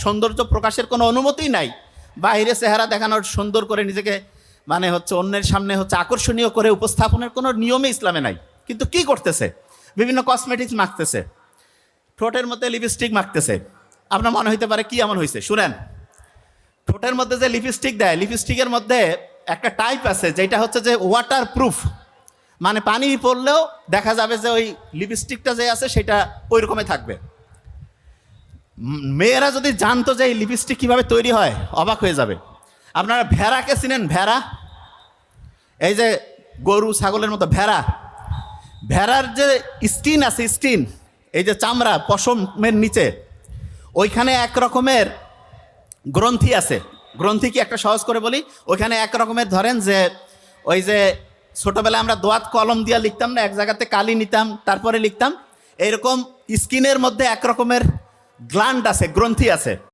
সৌন্দর্য প্রকাশের কোনো অনুমতিই নাই, বাইরে চেহারা দেখানোর, সুন্দর করে নিজেকে মানে হচ্ছে অন্যের সামনে হচ্ছে আকর্ষণীয় করে উপস্থাপনের কোনো নিয়মই ইসলামে নাই। কিন্তু কি করতেছে? বিভিন্ন কসমেটিক্স মাখতেছে, ঠোঁটের মধ্যে লিপস্টিক মাখতেছে। আপনার মনে হইতে পারে কি এমন হয়েছে, শুনেন। ঠোঁটের মধ্যে যে লিপস্টিক দেয়, লিপস্টিকের মধ্যে একটা টাইপ আছে যেটা হচ্ছে যে ওয়াটার প্রুফ, মানে পানি পড়লেও দেখা যাবে যে ওই লিপস্টিকটা যে আছে সেটা ওই রকমই থাকবে। মেয়েরা যদি জানতো যে এই লিপস্টিক কীভাবে তৈরি হয়, অবাক হয়ে যাবে। আপনারা ভেড়াকে চিনেন? ভেড়া, এই যে গরু ছাগলের মতো ভেড়া, ভেড়ার যে স্কিন আছে, স্কিন, এই যে চামড়া পশমের নিচে, ওইখানে এক রকমের গ্রন্থি আছে। গ্রন্থি কি একটা সহজ করে বলি, ওইখানে এক রকমের ধরেন যে ওই যে ছোটোবেলায় আমরা দোয়াত কলম দিয়ে লিখতাম না, এক জায়গাতে কালি নিতাম তারপরে লিখতাম, এইরকম স্কিনের মধ্যে এক রকমের গ্ল্যান্ড আছে, গ্রন্থি আছে।